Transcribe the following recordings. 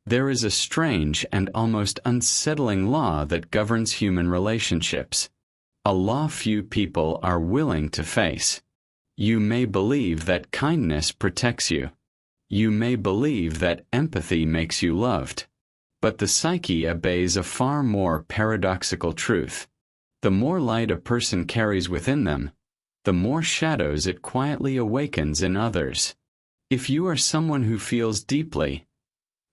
There is a strange and almost unsettling law that governs human relationships, a law few people are willing to face. You may believe that kindness protects you. You may believe that empathy makes you loved. But the psyche obeys a far more paradoxical truth. The more light a person carries within them, the more shadows it quietly awakens in others. If you are someone who feels deeply,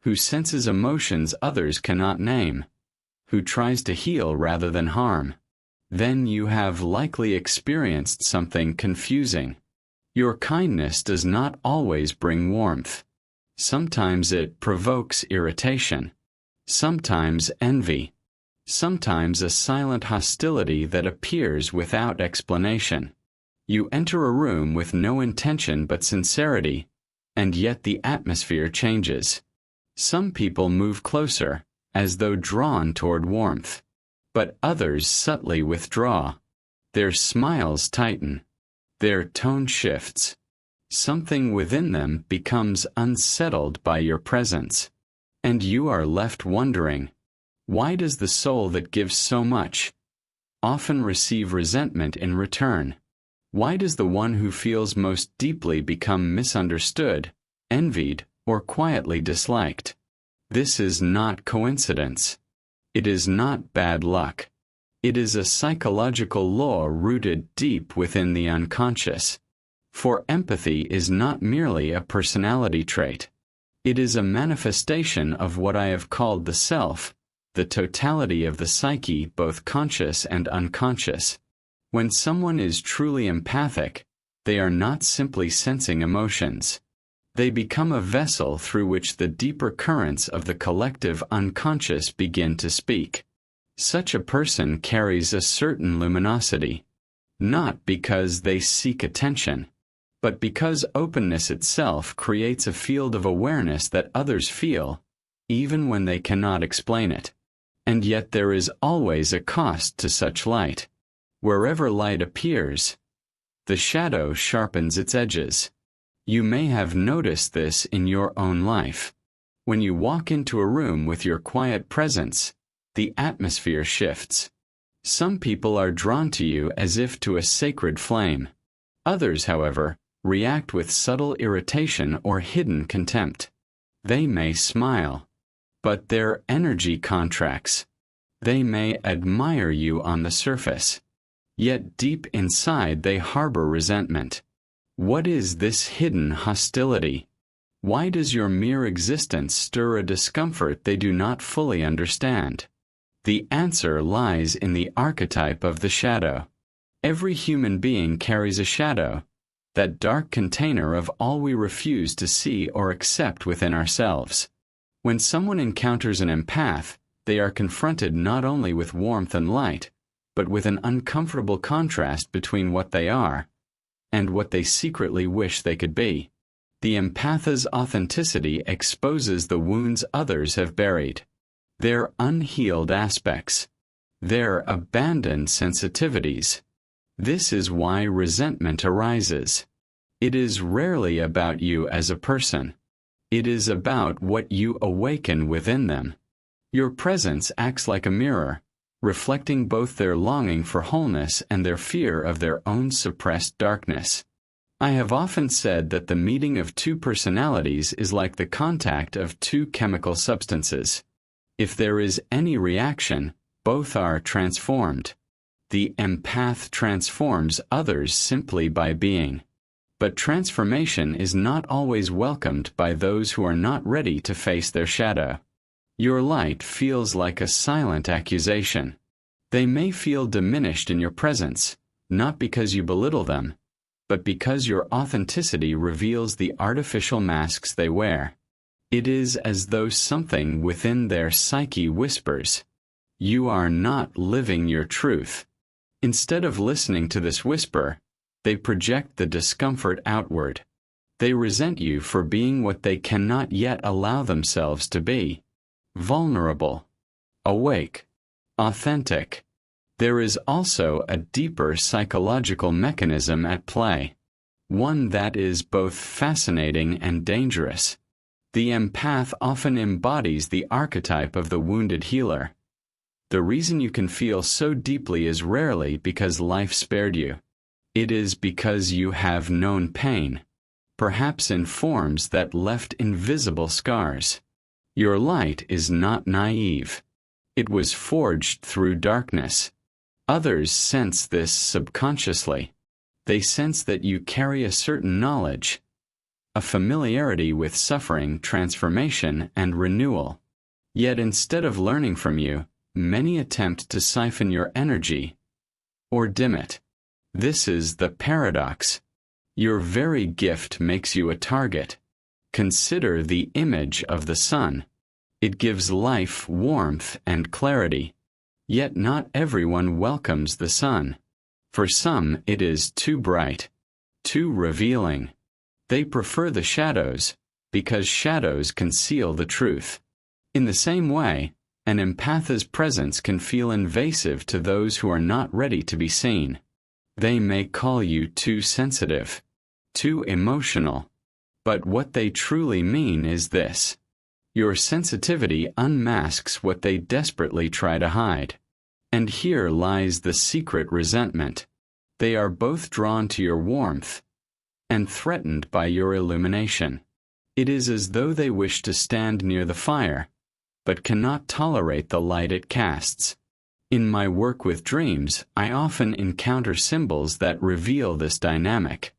who senses emotions others cannot name, who tries to heal rather than harm, then you have likely experienced something confusing. Your kindness does not always bring warmth. Sometimes it provokes irritation. Sometimes envy. Sometimes a silent hostility that appears without explanation. You enter a room with no intention but sincerity, and yet the atmosphere changes. Some people move closer, as though drawn toward warmth, but others subtly withdraw. Their smiles tighten. Their tone shifts. Something within them becomes unsettled by your presence. And you are left wondering, why does the soul that gives so much often receive resentment in return? Why does the one who feels most deeply become misunderstood, envied, or quietly disliked? This is not coincidence. It is not bad luck. It is a psychological law rooted deep within the unconscious. For empathy is not merely a personality trait. It is a manifestation of what I have called the self, the totality of the psyche, both conscious and unconscious. When someone is truly empathic, they are not simply sensing emotions. They become a vessel through which the deeper currents of the collective unconscious begin to speak. Such a person carries a certain luminosity, not because they seek attention, but because openness itself creates a field of awareness that others feel, even when they cannot explain it. And yet there is always a cost to such light. Wherever light appears, the shadow sharpens its edges. You may have noticed this in your own life. When you walk into a room with your quiet presence, the atmosphere shifts. Some people are drawn to you as if to a sacred flame. Others, however, react with subtle irritation or hidden contempt. They may smile, but their energy contracts. They may admire you on the surface, yet deep inside they harbor resentment. What is this hidden hostility? Why does your mere existence stir a discomfort they do not fully understand? The answer lies in the archetype of the shadow. Every human being carries a shadow, that dark container of all we refuse to see or accept within ourselves. When someone encounters an empath, they are confronted not only with warmth and light, but with an uncomfortable contrast between what they are and what they secretly wish they could be. The empath's authenticity exposes the wounds others have buried, their unhealed aspects, their abandoned sensitivities. This is why resentment arises. It is rarely about you as a person. It is about what you awaken within them. Your presence acts like a mirror, reflecting both their longing for wholeness and their fear of their own suppressed darkness. I have often said that the meeting of two personalities is like the contact of two chemical substances. If there is any reaction, both are transformed. The empath transforms others simply by being. But transformation is not always welcomed by those who are not ready to face their shadow. Your light feels like a silent accusation. They may feel diminished in your presence, not because you belittle them, but because your authenticity reveals the artificial masks they wear. It is as though something within their psyche whispers, "You are not living your truth." Instead of listening to this whisper, they project the discomfort outward. They resent you for being what they cannot yet allow themselves to be: vulnerable, awake, authentic. There is also a deeper psychological mechanism at play, one that is both fascinating and dangerous. The empath often embodies the archetype of the wounded healer. The reason you can feel so deeply is rarely because life spared you. It is because you have known pain, perhaps in forms that left invisible scars. Your light is not naive. It was forged through darkness. Others sense this subconsciously. They sense that you carry a certain knowledge, a familiarity with suffering, transformation, and renewal. Yet instead of learning from you, many attempt to siphon your energy or dim it. This is the paradox. Your very gift makes you a target. Consider the image of the sun. It gives life, warmth, and clarity. Yet not everyone welcomes the sun. For some, it is too bright, too revealing. They prefer the shadows, because shadows conceal the truth. In the same way, an empath's presence can feel invasive to those who are not ready to be seen. They may call you too sensitive, too emotional. But what they truly mean is this: your sensitivity unmasks what they desperately try to hide. And here lies the secret resentment. They are both drawn to your warmth and threatened by your illumination. It is as though they wish to stand near the fire, but cannot tolerate the light it casts. In my work with dreams, I often encounter symbols that reveal this dynamic.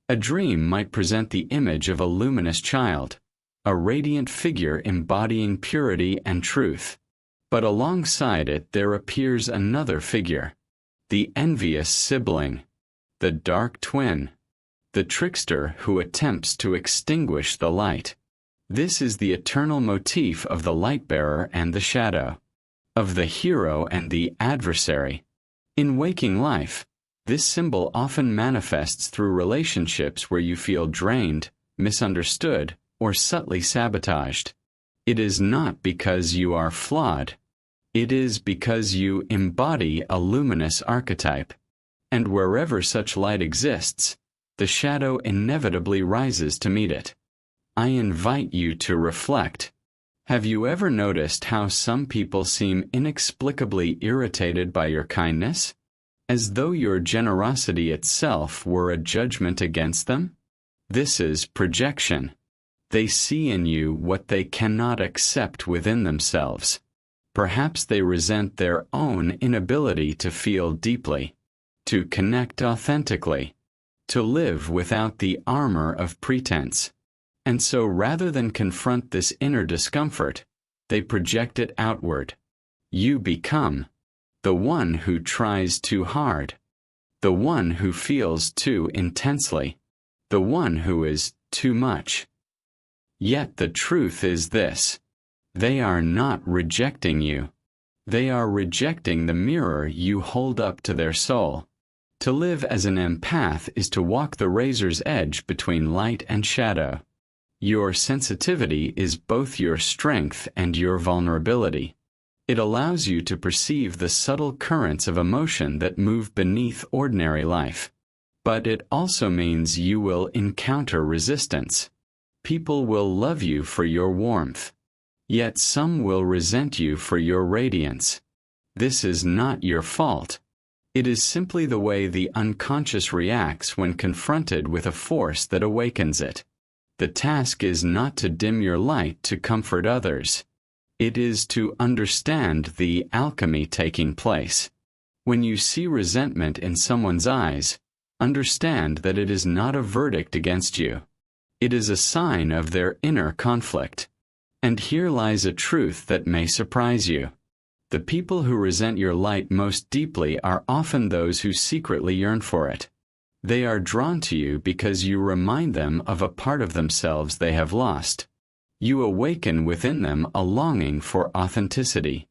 A dream might present the image of a luminous child, a radiant figure embodying purity and truth. But alongside it there appears another figure, the envious sibling, the dark twin, the trickster who attempts to extinguish the light. This is the eternal motif of the light-bearer and the shadow, of the hero and the adversary. In waking life, this symbol often manifests through relationships where you feel drained, misunderstood, or subtly sabotaged. It is not because you are flawed. It is because you embody a luminous archetype. And wherever such light exists, the shadow inevitably rises to meet it. I invite you to reflect. Have you ever noticed how some people seem inexplicably irritated by your kindness, as though your generosity itself were a judgment against them? This is projection. They see in you what they cannot accept within themselves. Perhaps they resent their own inability to feel deeply, to connect authentically, to live without the armor of pretense. And so rather than confront this inner discomfort, they project it outward. You become the one who tries too hard, the one who feels too intensely, the one who is too much. Yet the truth is this: they are not rejecting you. They are rejecting the mirror you hold up to their soul. To live as an empath is to walk the razor's edge between light and shadow. Your sensitivity is both your strength and your vulnerability. It allows you to perceive the subtle currents of emotion that move beneath ordinary life. But it also means you will encounter resistance. People will love you for your warmth. Yet some will resent you for your radiance. This is not your fault. It is simply the way the unconscious reacts when confronted with a force that awakens it. The task is not to dim your light to comfort others. It is to understand the alchemy taking place. When you see resentment in someone's eyes, understand that it is not a verdict against you. It is a sign of their inner conflict. And here lies a truth that may surprise you. The people who resent your light most deeply are often those who secretly yearn for it. They are drawn to you because you remind them of a part of themselves they have lost. You awaken within them a longing for authenticity,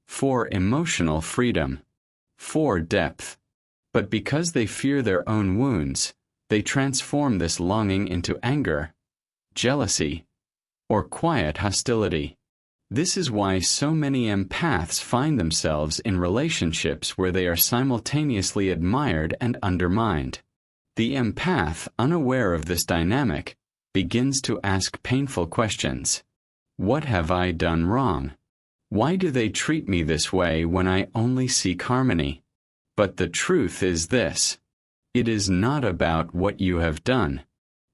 for emotional freedom, for depth. But because they fear their own wounds, they transform this longing into anger, jealousy, or quiet hostility. This is why so many empaths find themselves in relationships where they are simultaneously admired and undermined. The empath, unaware of this dynamic, begins to ask painful questions. What have I done wrong? Why do they treat me this way when I only seek harmony? But the truth is this: it is not about what you have done.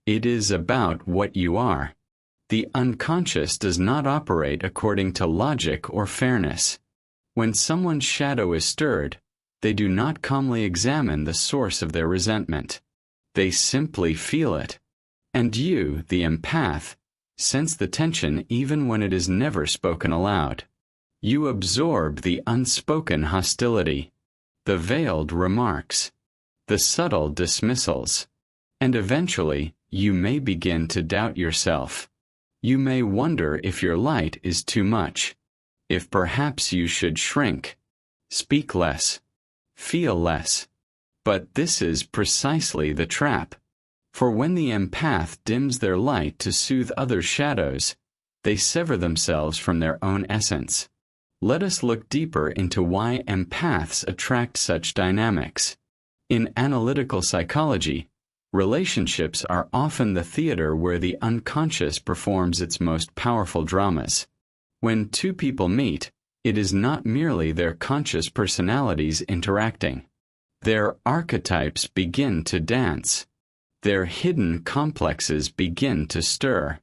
It is about what you are. The unconscious does not operate according to logic or fairness. When someone's shadow is stirred, they do not calmly examine the source of their resentment. They simply feel it. And you, the empath, sense the tension even when it is never spoken aloud. You absorb the unspoken hostility, the veiled remarks, the subtle dismissals, and eventually you may begin to doubt yourself. You may wonder if your light is too much, if perhaps you should shrink, speak less, feel less. But this is precisely the trap. For when the empath dims their light to soothe others' shadows, they sever themselves from their own essence. Let us look deeper into why empaths attract such dynamics. In analytical psychology, relationships are often the theater where the unconscious performs its most powerful dramas. When two people meet, it is not merely their conscious personalities interacting. Their archetypes begin to dance. Their hidden complexes begin to stir.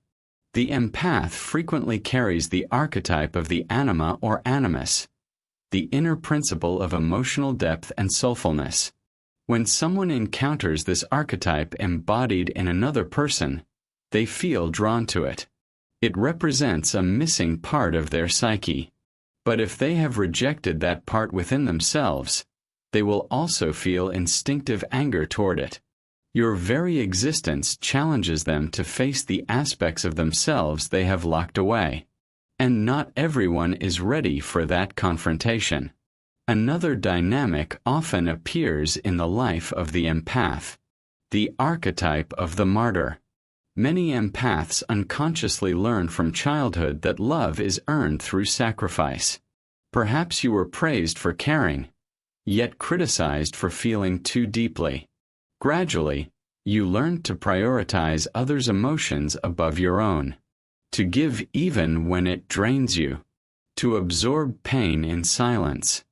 The empath frequently carries the archetype of the anima or animus, the inner principle of emotional depth and soulfulness. When someone encounters this archetype embodied in another person, they feel drawn to it. It represents a missing part of their psyche. But if they have rejected that part within themselves, they will also feel instinctive anger toward it. Your very existence challenges them to face the aspects of themselves they have locked away. And not everyone is ready for that confrontation. Another dynamic often appears in the life of the empath: the archetype of the martyr. Many empaths unconsciously learn from childhood that love is earned through sacrifice. Perhaps you were praised for caring, yet criticized for feeling too deeply. Gradually, you learn to prioritize others' emotions above your own, to give even when it drains you, to absorb pain in silence.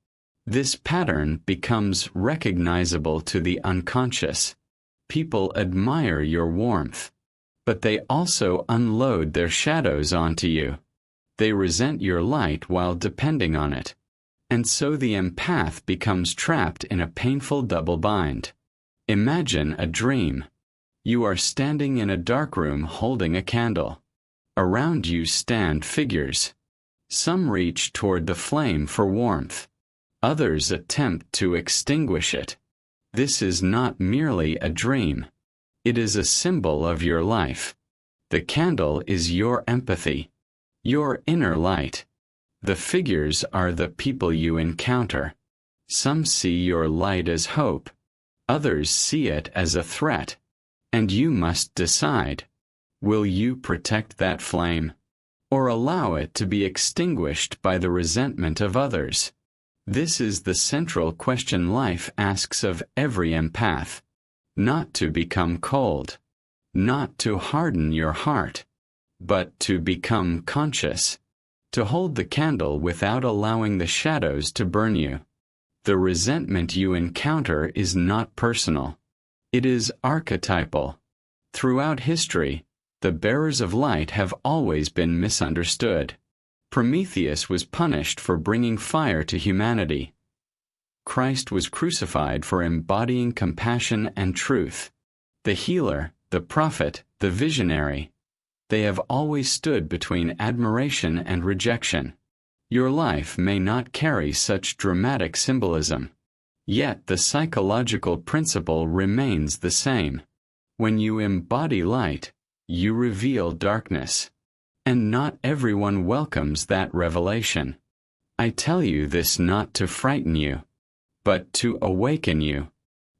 This pattern becomes recognizable to the unconscious. People admire your warmth, but they also unload their shadows onto you. They resent your light while depending on it. And so the empath becomes trapped in a painful double bind. Imagine a dream. You are standing in a dark room holding a candle. Around you stand figures. Some reach toward the flame for warmth. Others attempt to extinguish it. This is not merely a dream. It is a symbol of your life. The candle is your empathy, your inner light. The figures are the people you encounter. Some see your light as hope. Others see it as a threat. And you must decide: will you protect that flame, or allow it to be extinguished by the resentment of others? This is the central question life asks of every empath: not to become cold, not to harden your heart, but to become conscious, to hold the candle without allowing the shadows to burn you. The resentment you encounter is not personal. It is archetypal. Throughout history, the bearers of light have always been misunderstood. Prometheus was punished for bringing fire to humanity. Christ was crucified for embodying compassion and truth. The healer, the prophet, the visionary, they have always stood between admiration and rejection. Your life may not carry such dramatic symbolism, yet the psychological principle remains the same. When you embody light, you reveal darkness. And not everyone welcomes that revelation. I tell you this not to frighten you, but to awaken you.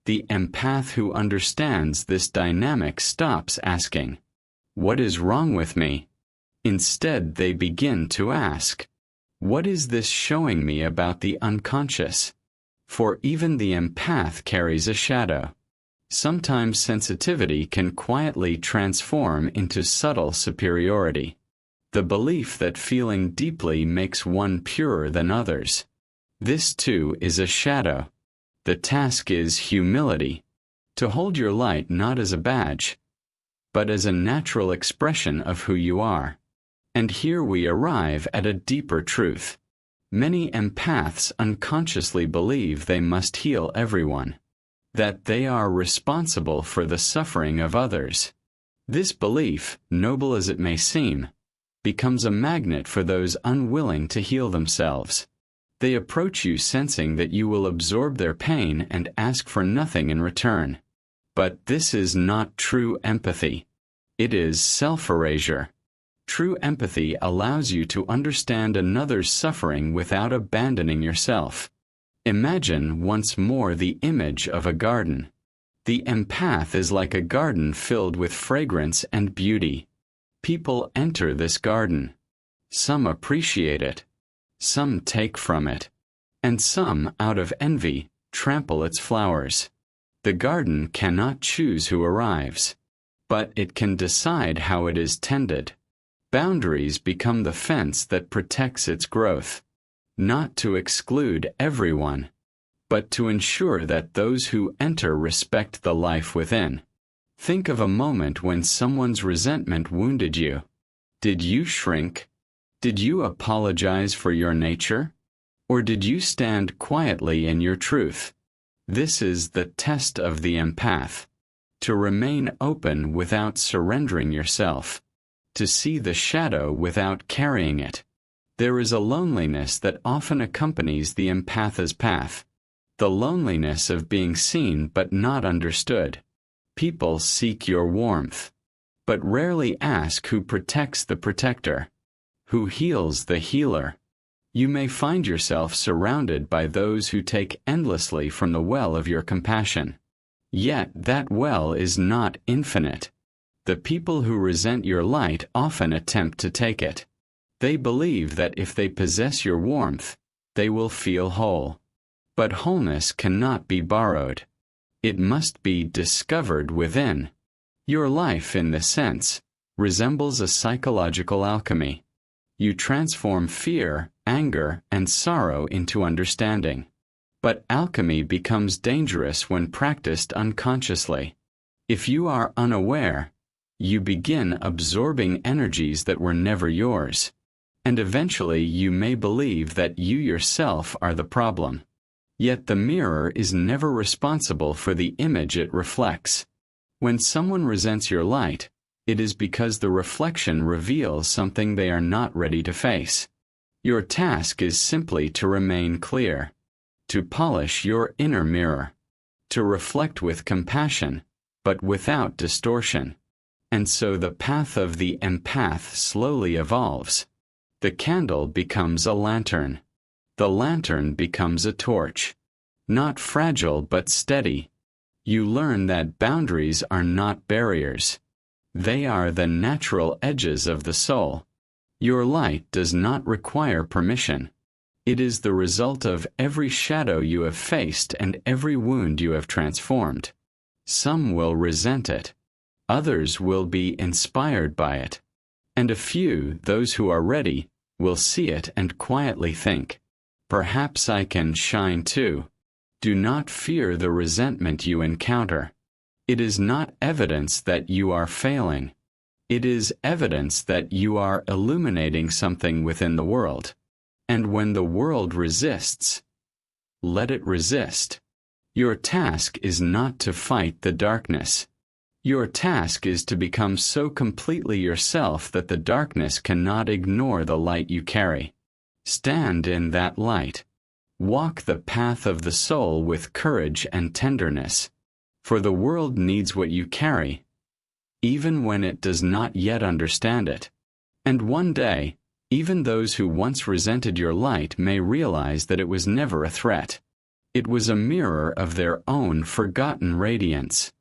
The empath who understands this dynamic stops asking, "What is wrong with me?" Instead, they begin to ask, "What is this showing me about the unconscious?" For even the empath carries a shadow. Sometimes sensitivity can quietly transform into subtle superiority. The belief that feeling deeply makes one purer than others. This too is a shadow. The task is humility, to hold your light not as a badge, but as a natural expression of who you are. And here we arrive at a deeper truth. Many empaths unconsciously believe they must heal everyone, that they are responsible for the suffering of others. This belief, noble as it may seem, becomes a magnet for those unwilling to heal themselves. They approach you sensing that you will absorb their pain and ask for nothing in return. But this is not true empathy. It is self-erasure. True empathy allows you to understand another's suffering without abandoning yourself. Imagine once more the image of a garden. The empath is like a garden filled with fragrance and beauty. People enter this garden. Some appreciate it. Some take from it. And some, out of envy, trample its flowers. The garden cannot choose who arrives, but it can decide how it is tended. Boundaries become the fence that protects its growth, not to exclude everyone, but to ensure that those who enter respect the life within. Think of a moment when someone's resentment wounded you. Did you shrink? Did you apologize for your nature? Or did you stand quietly in your truth? This is the test of the empath. To remain open without surrendering yourself. To see the shadow without carrying it. There is a loneliness that often accompanies the empath's path. The loneliness of being seen but not understood. People seek your warmth, but rarely ask who protects the protector, who heals the healer. You may find yourself surrounded by those who take endlessly from the well of your compassion. Yet that well is not infinite. The people who resent your light often attempt to take it. They believe that if they possess your warmth, they will feel whole. But wholeness cannot be borrowed. It must be discovered within. Your life, in this sense, resembles a psychological alchemy. You transform fear, anger, and sorrow into understanding. But alchemy becomes dangerous when practiced unconsciously. If you are unaware, you begin absorbing energies that were never yours. And eventually you may believe that you yourself are the problem. Yet the mirror is never responsible for the image it reflects. When someone resents your light, it is because the reflection reveals something they are not ready to face. Your task is simply to remain clear, to polish your inner mirror, to reflect with compassion, but without distortion. And so the path of the empath slowly evolves. The candle becomes a lantern. The lantern becomes a torch. Not fragile but steady. You learn that boundaries are not barriers. They are the natural edges of the soul. Your light does not require permission. It is the result of every shadow you have faced and every wound you have transformed. Some will resent it. Others will be inspired by it. And a few, those who are ready, will see it and quietly think, perhaps I can shine too. Do not fear the resentment you encounter. It is not evidence that you are failing. It is evidence that you are illuminating something within the world. And when the world resists, let it resist. Your task is not to fight the darkness. Your task is to become so completely yourself that the darkness cannot ignore the light you carry. Stand in that light. Walk the path of the soul with courage and tenderness, for the world needs what you carry, even when it does not yet understand it. And one day, even those who once resented your light may realize that it was never a threat. It was a mirror of their own forgotten radiance.